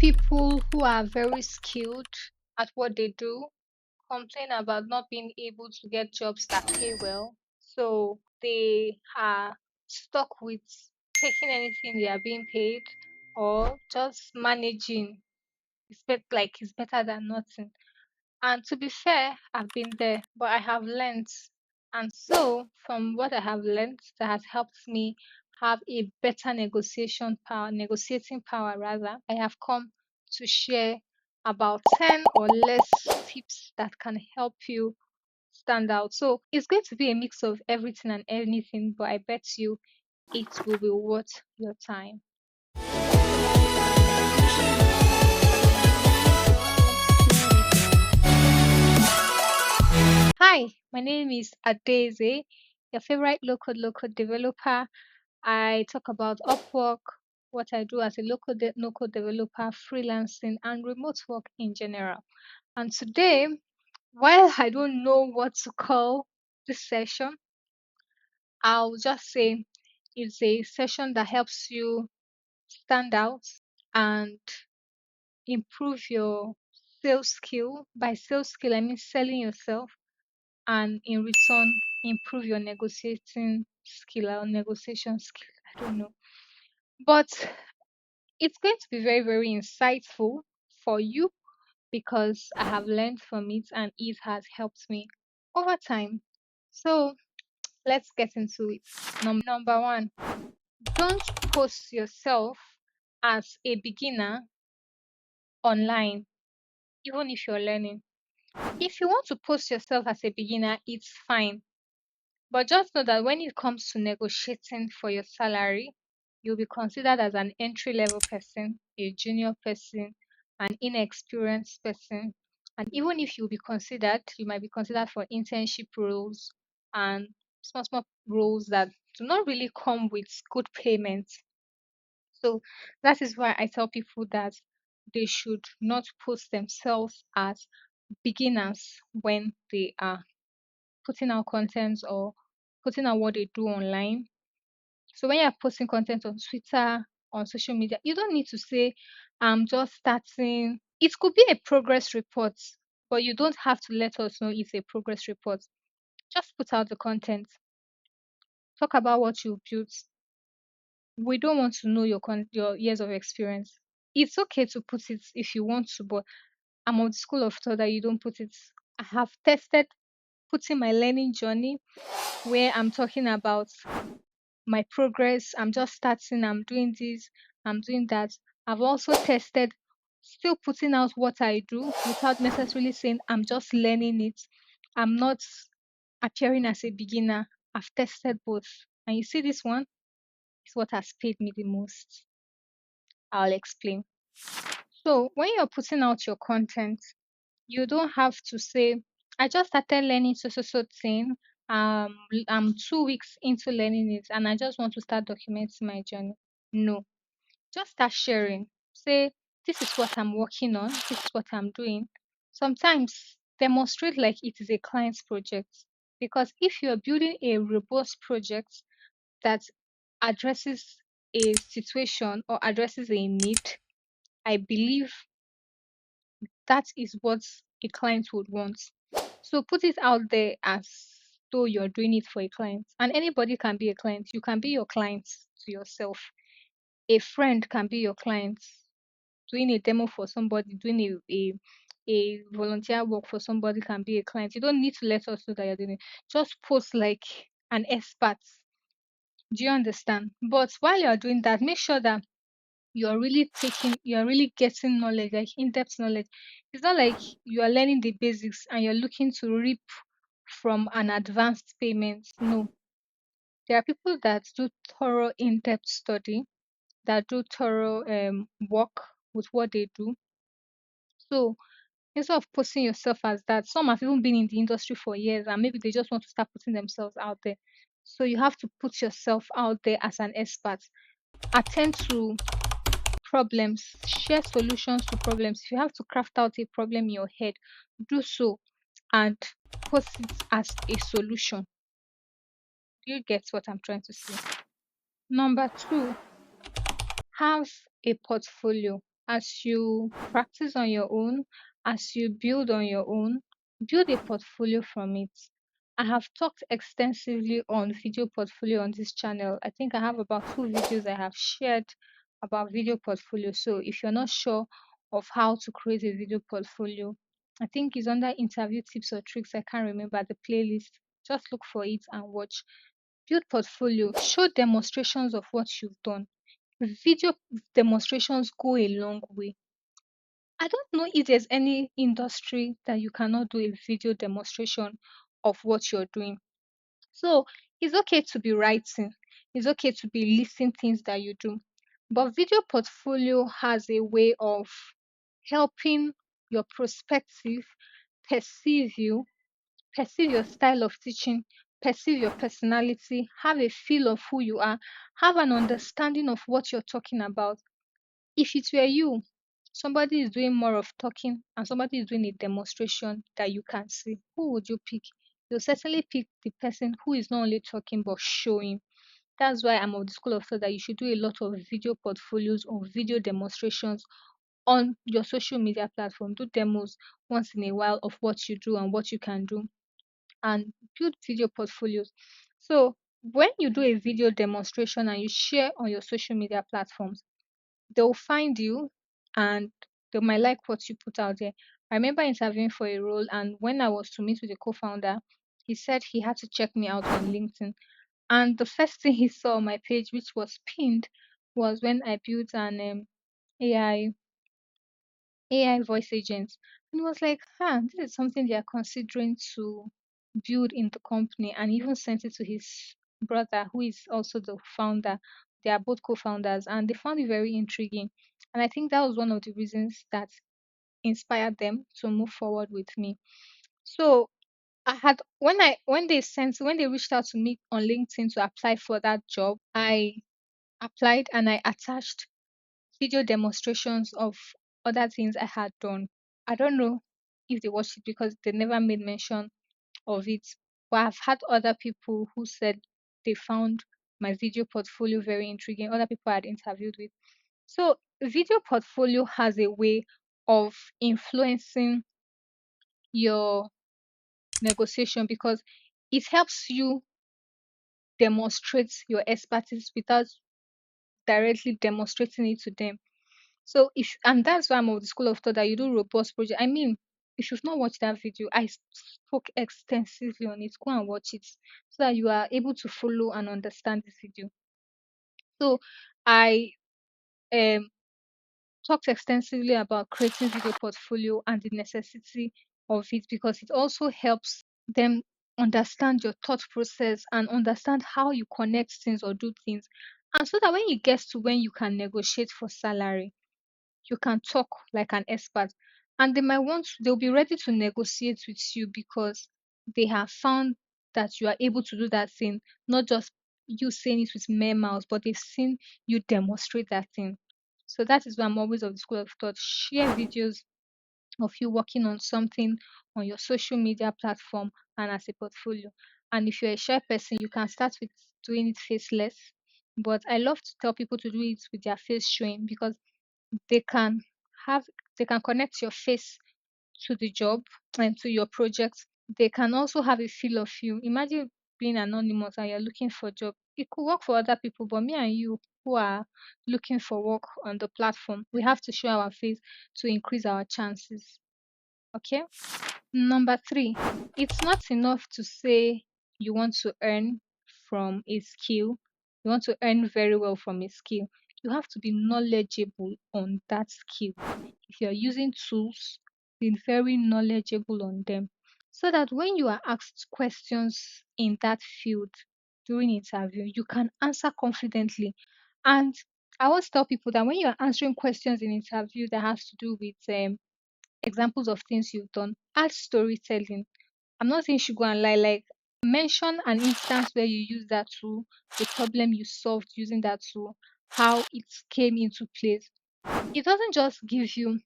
People who are very skilled at what they do complain about not being able to get jobs that pay well. So they are stuck with taking anything they are being paid or just managing. It's better than nothing. And to be fair, I've been there, but I have learned. And so, from what I have learned, that has helped me have a better negotiating power rather, I have come to share about 10 or less tips that can help you stand out. So, it's going to be a mix of everything and anything, but I bet you it will be worth your time. Hi, my name is Adeze, your favorite local developer. I talk about Upwork, what I do as a local developer, freelancing, and remote work in general. And today, while I don't know what to call this session, I'll just say it's a session that helps you stand out and improve your sales skill. By sales skill, I mean selling yourself, and in return, improve your negotiating skill or negotiation skill. I don't know. But it's going to be very, very insightful for you because I have learned from it and it has helped me over time. So let's get into it. Number one, don't post yourself as a beginner online, even if you're learning. If you want to post yourself as a beginner, it's fine. But just know that when it comes to negotiating for your salary, you'll be considered as an entry level person, a junior person, an inexperienced person. And even if you'll be considered, you might be considered for internship roles and small roles that do not really come with good payment. So that is why I tell people that they should not post themselves as beginners when they are putting out content or putting out what they do online. So when you're posting content on Twitter, on social media, you don't need to say, I'm just starting. It could be a progress report, but you don't have to let us know it's a progress report. Just put out the content. Talk about what you've built. We don't want to know your years of experience. It's okay to put it if you want to, but I'm of the school of thought that you don't put it. I have tested putting my learning journey where I'm talking about my progress. I'm just starting, I'm doing this, I'm doing that. I've also tested still putting out what I do without necessarily saying I'm just learning it. I'm not appearing as a beginner. I've tested both. And you see, this one is what has paid me the most. I'll explain. So, when you're putting out your content, you don't have to say, I just started learning so thing. I'm 2 weeks into learning it and I just want to start documenting my journey. No, just start sharing. Say, this is what I'm working on, this is what I'm doing. Sometimes demonstrate like it is a client's project. Because if you're building a robust project that addresses a situation or addresses a need, I believe that is what a client would want. So put it out there as though you're doing it for a client. And anybody can be a client. You can be your client to yourself. A friend can be your client. Doing a demo for somebody, doing a volunteer work for somebody can be a client. You don't need to let us know that you're doing it. Just post like an expert. Do you understand? But while you're doing that, make sure that you're really getting knowledge, like in-depth knowledge. It's not like you are learning the basics and you're looking to reap from an advanced payment. No, there are people that do thorough in-depth study, that do thorough work with what they do. So instead of posting yourself as that, some have even been in the industry for years and maybe they just want to start putting themselves out there. So you have to put yourself out there as an expert. Attend to problems, share solutions to problems. If you have to craft out a problem in your head, do so and post it as a solution. Do you get what I'm trying to say? Number two, have a portfolio. As you practice on your own, as you build on your own, build a portfolio from it. I have talked extensively on video portfolio on this channel. I think I have about two videos I have shared about video portfolio. So if you're not sure of how to create a video portfolio, I think it's under interview tips or tricks. I can't remember the playlist. Just look for it and watch. Build portfolio. Show demonstrations of what you've done. Video demonstrations go a long way. I don't know if there's any industry that you cannot do a video demonstration of what you're doing. So it's okay to be writing, it's okay to be listing things that you do. But video portfolio has a way of helping your prospective perceive you, perceive your style of teaching, perceive your personality, have a feel of who you are, have an understanding of what you're talking about. If it were you, somebody is doing more of talking and somebody is doing a demonstration that you can see, who would you pick? You'll certainly pick the person who is not only talking but showing. That's why I'm of the school of thought that you should do a lot of video portfolios or video demonstrations on your social media platform. Do demos once in a while of what you do and what you can do and build video portfolios. So when you do a video demonstration and you share on your social media platforms, they'll find you and they might like what you put out there. I remember interviewing for a role, and when I was to meet with the co founder, he said he had to check me out on LinkedIn. And the first thing he saw on my page, which was pinned, was when I built an AI AI voice agent. And he was like, this is something they are considering to build in the company. And he even sent it to his brother, who is also the founder. They are both co founders, and they found it very intriguing. And I think that was one of the reasons that inspired them to move forward with me. So I had when they reached out to me on LinkedIn to apply for that job, I applied and I attached video demonstrations of other things I had done. I don't know if they watched it because they never made mention of it. But I've had other people who said they found my video portfolio very intriguing, other people I had interviewed with. So, video portfolio has a way of influencing your negotiation because it helps you demonstrate your expertise without directly demonstrating it to them. So if and that's why I'm of the school of thought that you do robust project. I mean, if you've not watched that video, I spoke extensively on it. Go and watch it so that you are able to follow and understand this video. So I um talked extensively about creating video portfolio and the necessity of it because it also helps them understand your thought process and understand how you connect things or do things. And so that when you get to when you can negotiate for salary, you can talk like an expert and they'll be ready to negotiate with you because they have found that you are able to do that thing, not just you saying it with mere mouth, but they've seen you demonstrate that thing. So that is why I'm always of the school of thought. Share videos of you working on something on your social media platform and as a portfolio. And if you're a shy person, you can start with doing it faceless. But I love to tell people to do it with their face showing because they can have they can connect your face to the job and to your project. They can also have a feel of you. Imagine being anonymous and you're looking for a job. It could work for other people, but me and you who are looking for work on the platform, we have to show our face to increase our chances. Okay. Number three, it's not enough to say you want to earn from a skill. You want to earn very well from a skill. You have to be knowledgeable on that skill. If you're using tools, be very knowledgeable on them so that when you are asked questions in that field during interview, you can answer confidently. And I always tell people that when you are answering questions in interview that has to do with examples of things you've done, add storytelling. I'm not saying you should go and lie, like mention an instance where you use that tool, the problem you solved using that tool, how it came into place. It doesn't just give you,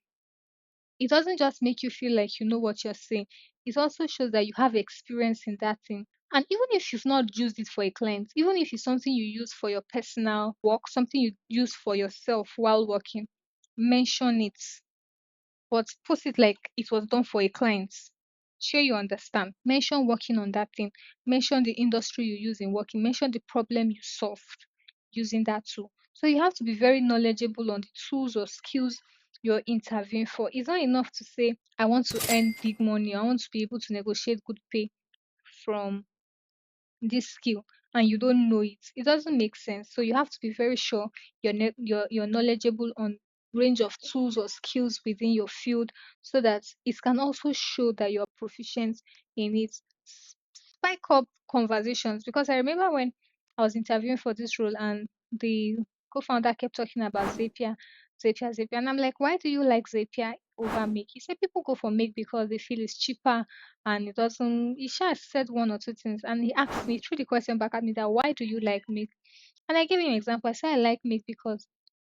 it doesn't just make you feel like you know what you're saying. It also shows that you have experience in that thing. And even if you've not used it for a client, even if it's something you use for your personal work, something you use for yourself while working, mention it, but put it like it was done for a client. Sure, you understand. Mention working on that thing. Mention the industry you use in working. Mention the problem you solved using that tool. So you have to be very knowledgeable on the tools or skills you're interviewing for. It's not enough to say, I want to earn big money. I want to be able to negotiate good pay from this skill, and you don't know it. It doesn't make sense. So you have to be very sure you're knowledgeable on range of tools or skills within your field, so that it can also show that you're proficient in it. Spike up conversations, because I remember when I was interviewing for this role and the co-founder kept talking about Zapier, and I'm like, why do you like Zapier over Make? He said people go for Make because they feel it's cheaper and it doesn't. He sure said one or two things, and he asked me, threw the question back at me, that why do you like Make? And I gave him an example. I said I like Make because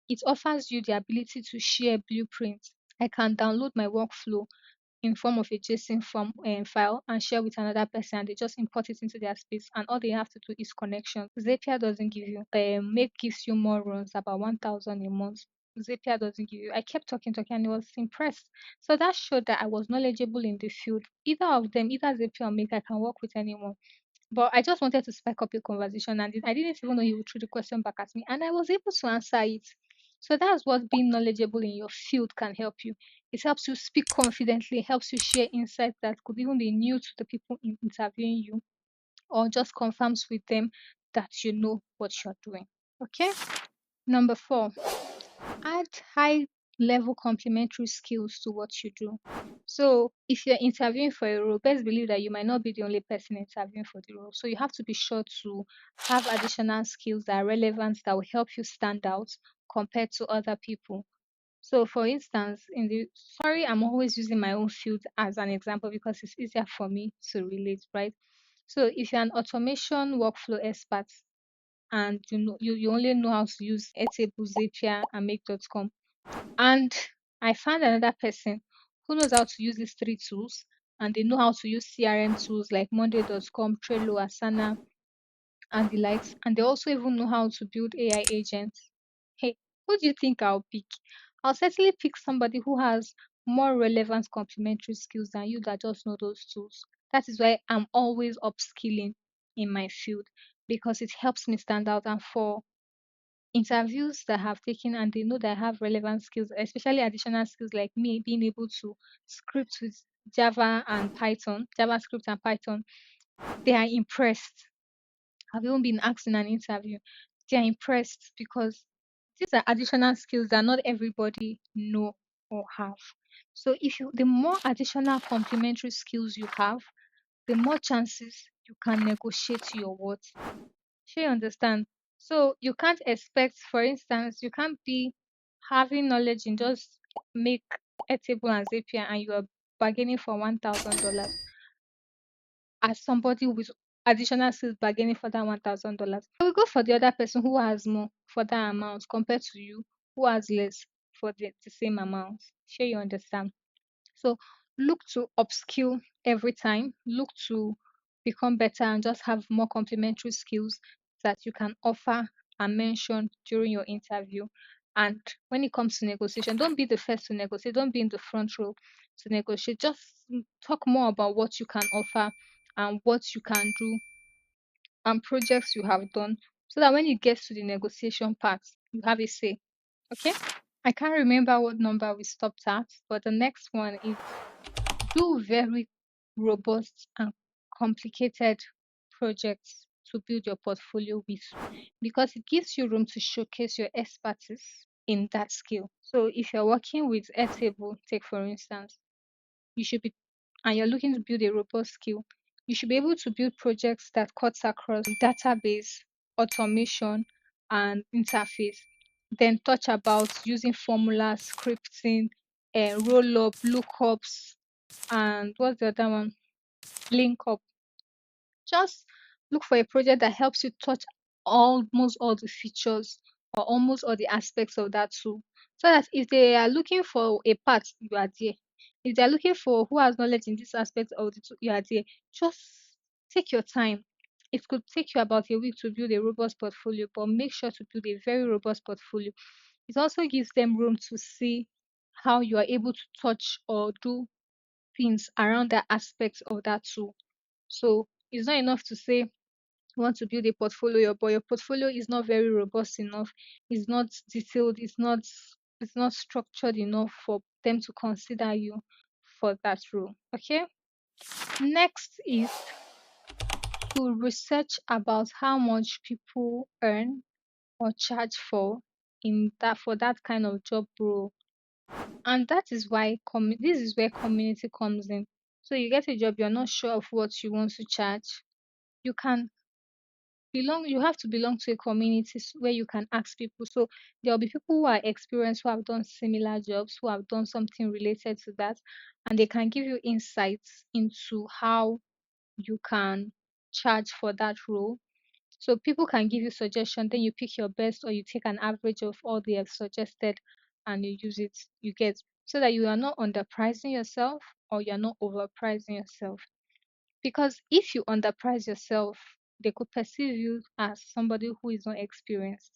it offers you the ability to share blueprints. I can download my workflow in form of a JSON form file and share with another person, and they just import it into their space, and all they have to do is connection. Zapier doesn't give you. Make gives you more runs, about 1,000 a month. Zapier doesn't give you. I kept talking, and he was impressed. So that showed that I was knowledgeable in the field. Either of them, either Zapier or Make, I can work with anyone. But I just wanted to spike up a conversation, and I didn't even know he would throw the question back at me, and I was able to answer it. So that's what being knowledgeable in your field can help you. It helps you speak confidently, helps you share insights that could even be new to the people interviewing you, or just confirms with them that you know what you're doing. Okay. Number four, add high level complementary skills to what you do. So if you're interviewing for a role, best believe that you might not be the only person interviewing for the role. So you have to be sure to have additional skills that are relevant, that will help you stand out compared to other people. So for instance, sorry, I'm always using my own field as an example because it's easier for me to relate, right? So if you're an automation workflow expert and you only know how to use Airtable, Zapier, and Make.com, and I found another person who knows how to use these three tools, and they know how to use CRM tools like Monday.com, Trello, Asana, and the likes. And they also even know how to build AI agents. Hey, who do you think I'll pick? I'll certainly pick somebody who has more relevant complementary skills than you that just know those tools. That is why I'm always upskilling in my field, because it helps me stand out. And for interviews that I have taken and they know that I have relevant skills, especially additional skills like me being able to script with Java and Python, JavaScript and Python, they are impressed. I've even been asked in an interview, they are impressed because these are additional skills that not everybody know or have. So the more additional complementary skills you have, the more chances you can negotiate your worth. Sure, you understand. So you can't expect, for instance, you can't be having knowledge in just make Airtable and Zapier and you are bargaining for $1,000 as somebody with additional skills bargaining for that $1,000. I will go for the other person who has more for that amount compared to you who has less for the same amount. Sure, you understand. So look to upskill every time. Look to become better and just have more complementary skills that you can offer and mention during your interview. And when it comes to negotiation, don't be the first to negotiate. Don't be in the front row to negotiate. Just talk more about what you can offer and what you can do and projects you have done, so that when it gets to the negotiation part, you have a say. Okay? I can't remember what number we stopped at, but the next one is do very robust and complicated projects to build your portfolio with, because it gives you room to showcase your expertise in that skill. So if you're working with Airtable, take for instance, you should be and you're looking to build a robust skill, you should be able to build projects that cuts across database, automation, and interface. Then touch about using formulas, scripting, roll up, lookups, and what's the other one? Link up. Just look for a project that helps you touch almost all the features or almost all the aspects of that tool. So that if they are looking for a part, you are there. If they're looking for who has knowledge in this aspect of the tool, you are there. Just take your time. It could take you about a week to build a robust portfolio, but make sure to build a very robust portfolio. It also gives them room to see how you are able to touch or do things around that aspect of that tool. So it's not enough to say you want to build a portfolio, but your portfolio is not very robust enough, it's not detailed, it's not structured enough for them to consider you for that role. Okay. Next is to research about how much people earn or charge for that kind of job role. And that is why this is where community comes in. So you get a job, you're not sure of what you want to charge. You can you have to belong to a community where you can ask people. So there'll be people who are experienced, who have done similar jobs, who have done something related to that, and they can give you insights into how you can charge for that role. So people can give you suggestion, then you pick your best, or you take an average of all they have suggested and you use it. You get, so that you are not underpricing yourself or you're not overpricing yourself. Because if you underprice yourself, they could perceive you as somebody who is not experienced.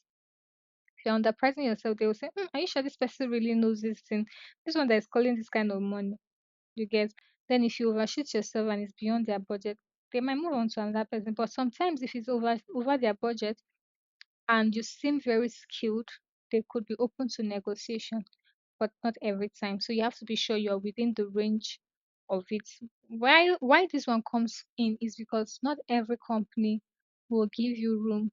If you're underpricing yourself, they will say, "Are you sure this person really knows this thing? This one that is calling this kind of money." You get. Then if you overshoot yourself and it's beyond their budget, they might move on to another person. But sometimes if it's over their budget and you seem very skilled, they could be open to negotiation, but not every time. So you have to be sure you're within the range of it. Why this one comes in is because not every company will give you room,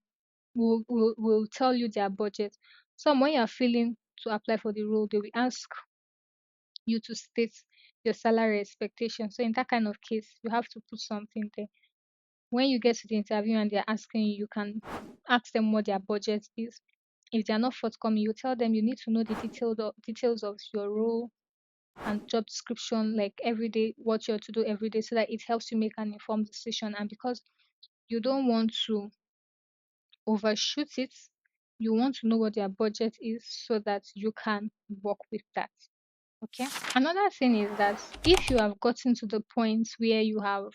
will tell you their budget. Some, when you're feeling to apply for the role, they will ask you to state your salary expectation. So in that kind of case, you have to put something there. When you get to the interview and they're asking you, you can ask them what their budget is. If they are not forthcoming, you tell them you need to know the details of your role and job description, like every day, what you're to do every day, so that it helps you make an informed decision. And because you don't want to overshoot it, you want to know what their budget is so that you can work with that. Okay. Another thing is that if you have gotten to the point where you have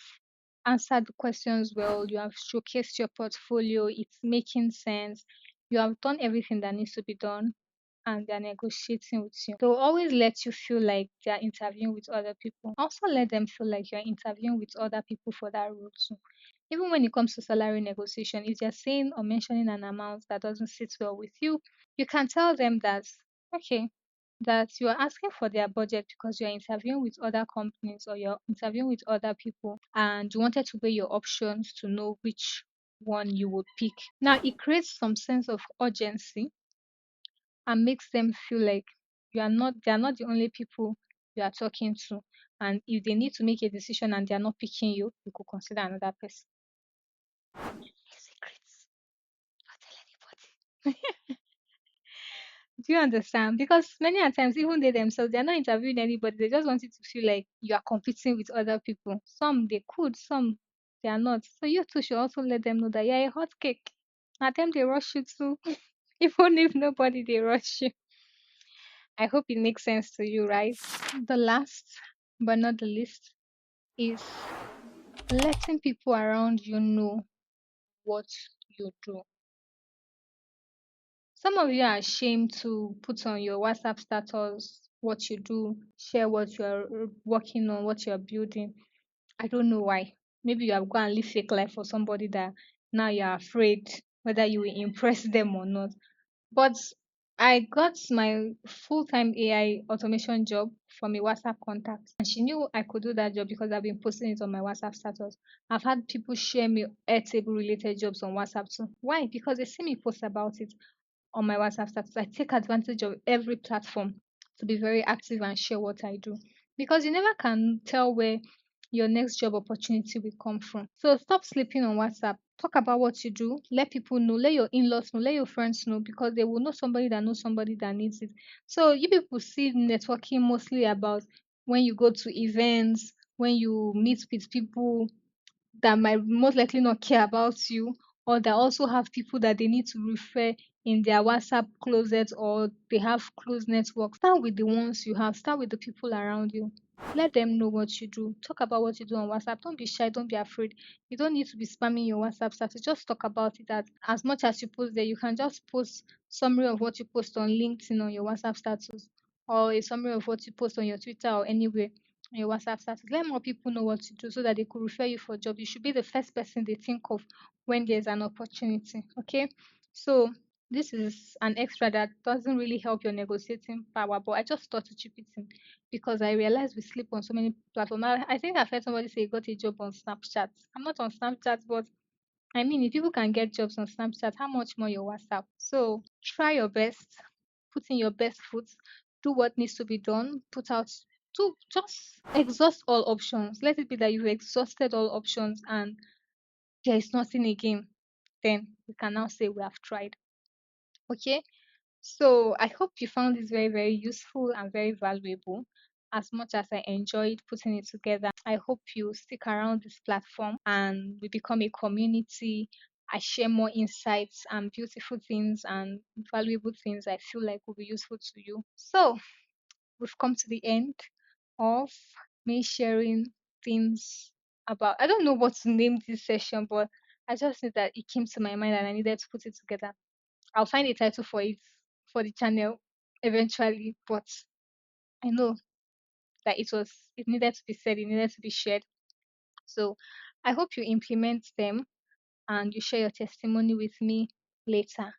answered the questions well, you have showcased your portfolio, it's making sense, you have done everything that needs to be done, and they're negotiating with you. They'll always let you feel like they're interviewing with other people. Also, let them feel like you're interviewing with other people for that role too. Even when it comes to salary negotiation, if they're saying or mentioning an amount that doesn't sit well with you, you can tell them that, okay, that you are asking for their budget because you're interviewing with other companies or you're interviewing with other people and you wanted to weigh your options to know which one you would pick. Now, it creates some sense of urgency and makes them feel like they are not the only people you are talking to. And if they need to make a decision and they are not picking you, you could consider another person. Secrets. Don't tell anybody. Do you understand? Because many a times, even they themselves, they're not interviewing anybody. They just want you to feel like you are competing with other people. Some they could, some they are not. So you too should also let them know that you're a hot cake. At them they rush you too. Even if nobody they rush you. I hope it makes sense to you, right? The last but not the least is letting people around you know what you do. Some of you are ashamed to put on your WhatsApp status what you do, share what you're working on, what you're building. I don't know why. Maybe you have gone and live fake life for somebody that now you're afraid whether you will impress them or not. But I got my full-time AI automation job from a WhatsApp contact, and she knew I could do that job because I've been posting it on my WhatsApp status. I've had people share me Airtable related jobs on WhatsApp too. Why? Because they see me post about it on my WhatsApp status. I take advantage of every platform to be very active and share what I do because you never can tell where your next job opportunity will come from. So stop sleeping on WhatsApp. Talk about what you do. Let people know. Let your in-laws know. Let your friends know because they will know somebody that needs it. So you people see networking mostly about when you go to events, when you meet with people that might most likely not care about you or that also have people that they need to refer in their WhatsApp closet or they have close network. Start with the ones you have. Start with the people around you. Let them know what you do. Talk about what you do on WhatsApp. Don't be shy. Don't be afraid. You don't need to be spamming your WhatsApp status. Just talk about it as much as you post there. You can just post summary of what you post on LinkedIn on your WhatsApp status, or a summary of what you post on your Twitter or anywhere on your WhatsApp status. Let more people know what you do so that they could refer you for a job. You should be the first person they think of when there's an opportunity. Okay. So this is an extra that doesn't really help your negotiating power, but I just thought to chip it in because I realized we sleep on so many platforms. I think I've heard somebody say he got a job on Snapchat. I'm not on Snapchat, but I mean, if people can get jobs on Snapchat, how much more your WhatsApp? So try your best, put in your best foot, do what needs to be done, put out to just exhaust all options. Let it be that you've exhausted all options and there is nothing again. Then we can now say we have tried. Okay. So I hope you found this very, very useful and very valuable. As much as I enjoyed putting it together, I hope you stick around this platform and we become a community. I share more insights and beautiful things and valuable things I feel like will be useful to you. So we've come to the end of me sharing things about, I don't know what to name this session, but I just knew that it came to my mind and I needed to put it together. I'll find a title for it for the channel eventually, but I know that it needed to be said, it needed to be shared. So I hope you implement them and you share your testimony with me later.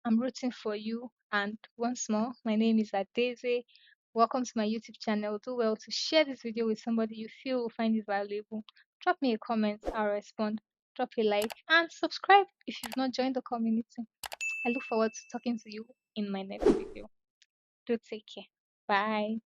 I'm rooting for you. And once more, my name is Adeze. Welcome to my YouTube channel. Do well to share this video with somebody you feel will find it valuable. Drop me a comment, I'll respond. Drop a like and subscribe if you've not joined the community. I look forward to talking to you in my next video. Do take care. Bye.